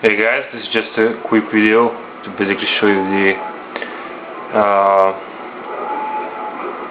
Hey guys, this is just a quick video to basically show you the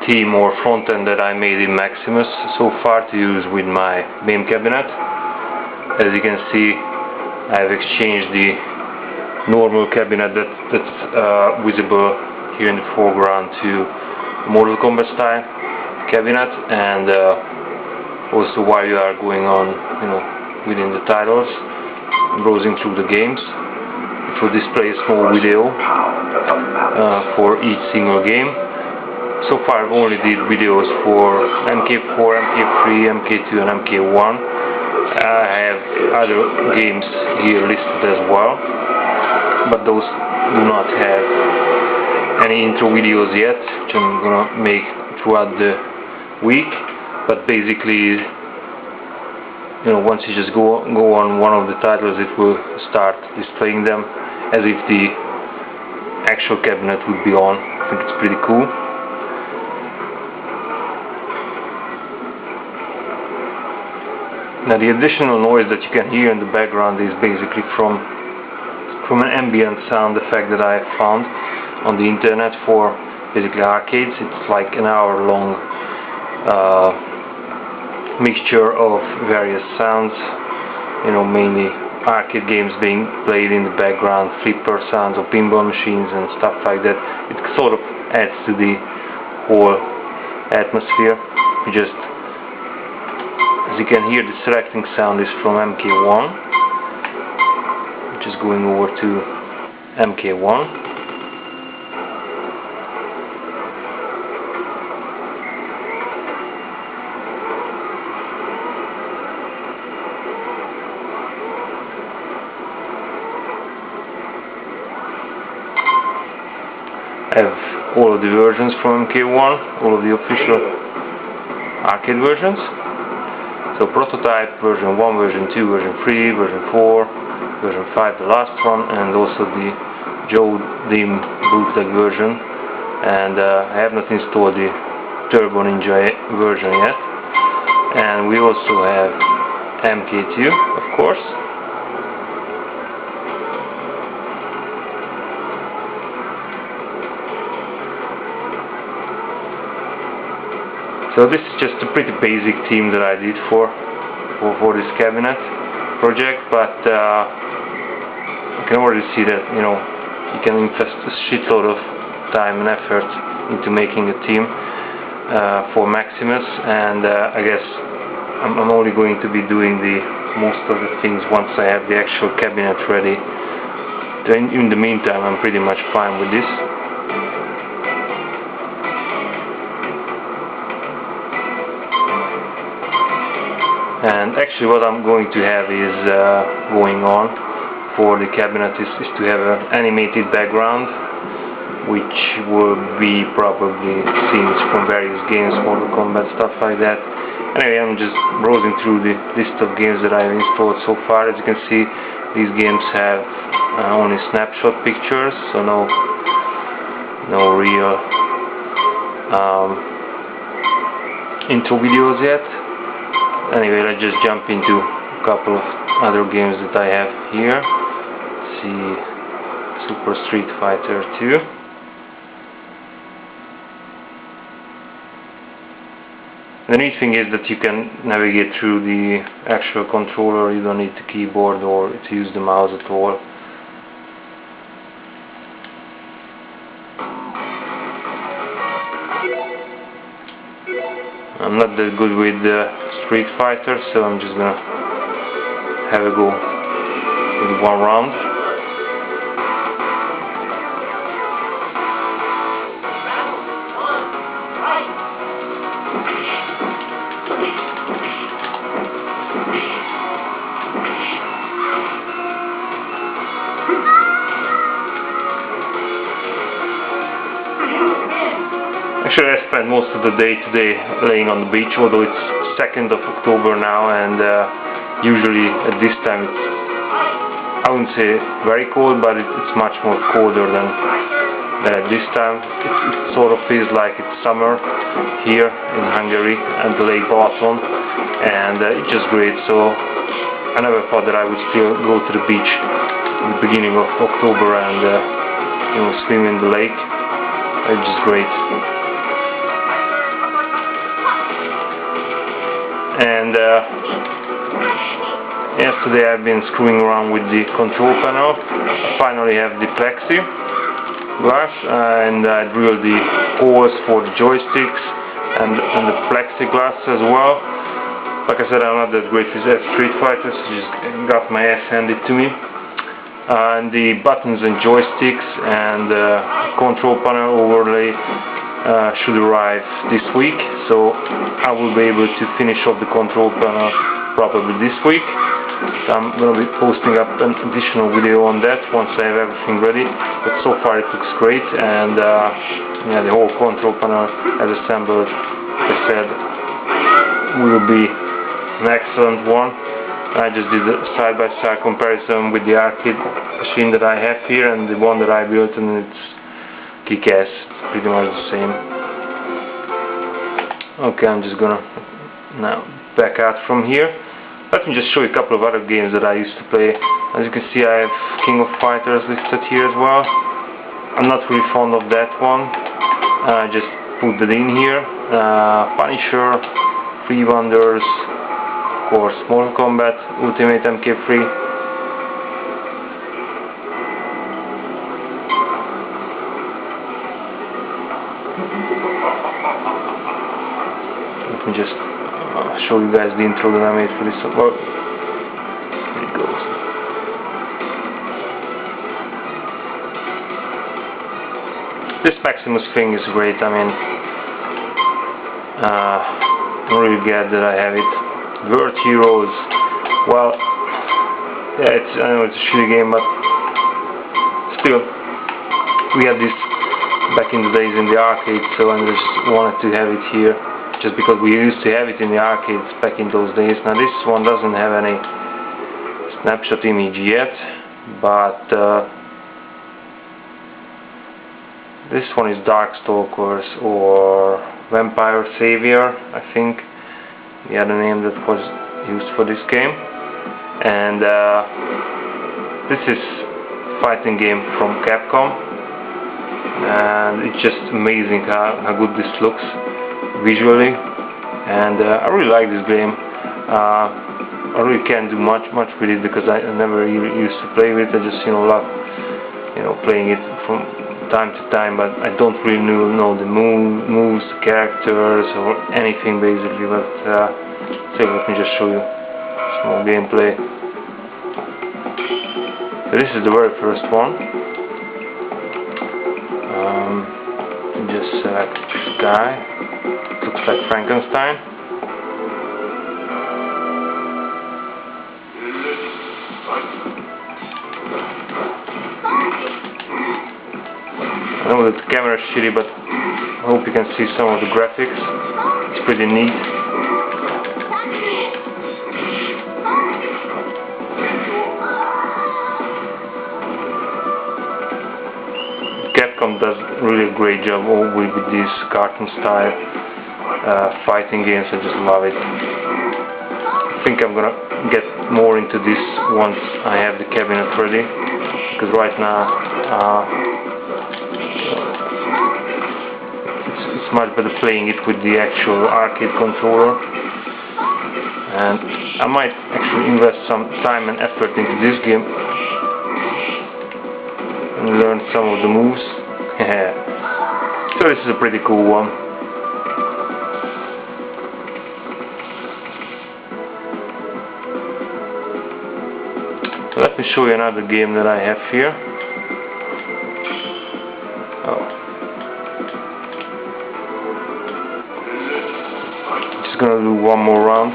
theme or front end that I made in Maximus so far to use with my main cabinet. As you can see, I've exchanged the normal cabinet that's visible here in the foreground to Mortal Kombat style cabinet, and also while you are going on, within the titles, browsing through the games, it will display a small video for each single game. So far I've only did videos for MK4, MK3, MK2 and MK1. I have other games here listed as well, but those do not have any intro videos yet, which I'm gonna make throughout the week. But basically, once you just go on one of the titles, it will start displaying them as if the actual cabinet would be on. I think it's pretty cool. Now the additional noise that you can hear in the background is basically from an ambient sound effect that I found on the internet for basically arcades. It's like an hour-long mixture of various sounds, mainly arcade games being played in the background, flipper sounds of pinball machines and stuff like that. It sort of adds to the whole atmosphere. As you can hear, the selecting sound is from MK1, which is going over to MK1. I have all of the versions from MK1, all of the official arcade versions. So prototype, version 1, version 2, version 3, version 4, version 5, the last one, and also the Joe Dim bootleg version. And I have not installed the Turbo Ninja version yet. And we also have MK2, of course. So this is just a pretty basic theme that I did for this cabinet project, but you can already see that you can invest a shitload of time and effort into making a theme for Maximus, and I guess I'm only going to be doing the most of the things once I have the actual cabinet ready. In the meantime, I'm pretty much fine with this. And actually what I'm going to have is going on for the cabinet is to have an animated background, which will be probably scenes from various games, Mortal Kombat, stuff like that. Anyway, I'm just browsing through the list of games that I've installed so far. As you can see, these games have only snapshot pictures, so no real intro videos yet. Anyway, let's just jump into a couple of other games that I have here. Let's see, Super Street Fighter 2. The neat thing is that you can navigate through the actual controller. You don't need the keyboard or to use the mouse at all. I'm not that good with Street Fighter, so I'm just gonna have a go with one round. Actually, I spent most of the day today laying on the beach, although it's 2nd of October now, and usually at this time it's, I wouldn't say very cold, but it's much more colder than at this time. It sort of feels like it's summer here in Hungary and the Lake Balaton, and it's just great. So I never thought that I would still go to the beach the beginning of October and you know, swim in the lake. It's just great. And yesterday I've been screwing around with the control panel. I finally have the plexi glass, and I drilled the holes for the joysticks and the plexiglass as well. Like I said, I'm not that great with Street Fighter, so just got my ass handed to me. And the buttons and joysticks and control panel overlay should arrive this week, so I will be able to finish off the control panel probably this week. So I'm going to be posting up an additional video on that once I have everything ready, but so far it looks great, and yeah, the whole control panel as assembled, like I said, will be an excellent one. I just did a side-by-side comparison with the arcade machine that I have here and the one that I built, and it's kick-ass, pretty much the same. Okay, I'm just gonna now back out from here. Let me just show you a couple of other games that I used to play. As you can see, I have King of Fighters listed here as well. I'm not really fond of that one. I just put it in here. Punisher, Free Wonders, of course, Mortal Kombat, Ultimate MK3. Let me just show you guys the intro that I made for this. Well, here it goes. This Maximus thing is great. I mean, I'm really glad that I have it. World Heroes. Well, yeah, I know it's a shitty game, but still, we had this back in the days in the arcade, so I just wanted to have it here. Just because we used to have it in the arcades back in those days. Now this one doesn't have any snapshot image yet, but this one is Darkstalkers or Vampire Savior, I think, the other name that was used for this game. And this is a fighting game from Capcom, and it's just amazing how good this looks visually, and I really like this game. I really can't do much with it because I never used to play with it. I just love playing it from time to time, but I don't really know the moves, the characters, or anything basically. But so let me just show you small gameplay. So this is the very first one. Just select this guy. Looks like Frankenstein. I know that the camera is shitty, but I hope you can see some of the graphics. It's pretty neat. Capcom does really a great job with these cartoon style fighting games. I just love it. I think I'm gonna get more into this once I have the cabinet ready, because right now it's much better playing it with the actual arcade controller, and I might actually invest some time and effort into this game and learn some of the moves. So this is a pretty cool one. So let me show you another game that I have here. Just gonna do one more round.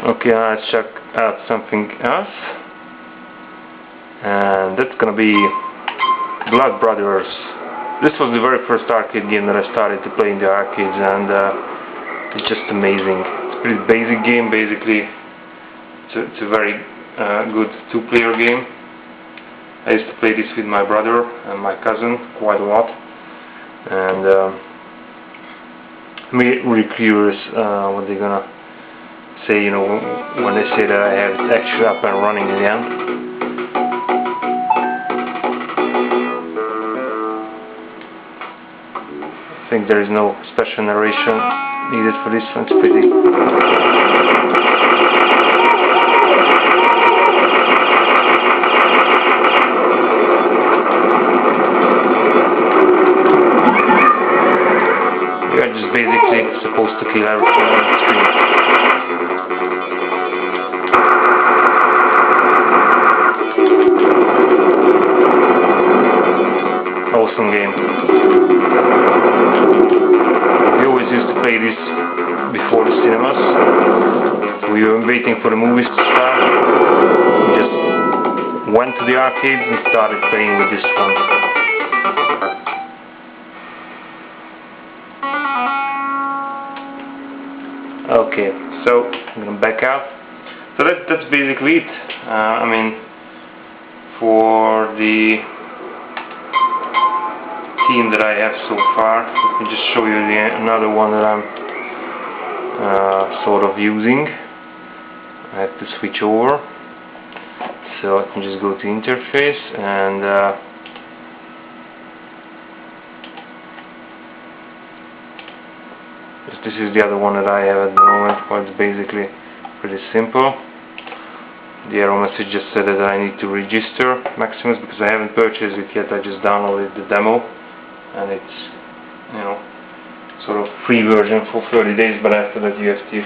Okay, now let's check out something else, and that's gonna be Blood Brothers. This was the very first arcade game that I started to play in the arcades, and It's just amazing. It's a pretty basic game, basically. It's a very good two-player game. I used to play this with my brother and my cousin quite a lot, and I'm really curious what they're gonna say, you know, when they say that I have it actually up and running again. I think there is no special narration needed for this one. It's pretty. You are just basically supposed to kill everything on the screen. Awesome game. We always used to play this before the cinemas. We were waiting for the movies to start. We just went to the arcade and started playing with this one. Okay, so I'm gonna back out. So that's basically it. I mean, for the team that I have so far, let me just show you another one that I'm sort of using. I have to switch over, so I can just go to interface and this is the other one that I have at the moment. Well, it's basically pretty simple. The error message just said that I need to register Maximus because I haven't purchased it yet. I just downloaded the demo, and it's, you know, sort of free version for 30 days, but after that you have to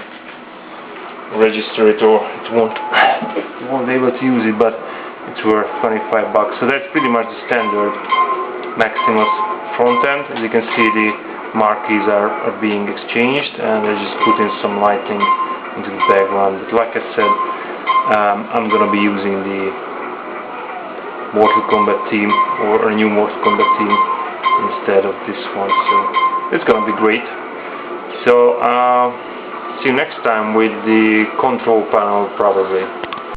register it or you won't be able to use it, but it's worth 25 bucks. So that's pretty much the standard Maximus front end. As you can see, the marquees are being exchanged, and they're just putting some lighting into the background. But like I said, I'm gonna be using the Mortal Kombat team, or a new Mortal Kombat team, instead of this one, so it's gonna be great. So see you next time with the control panel, probably.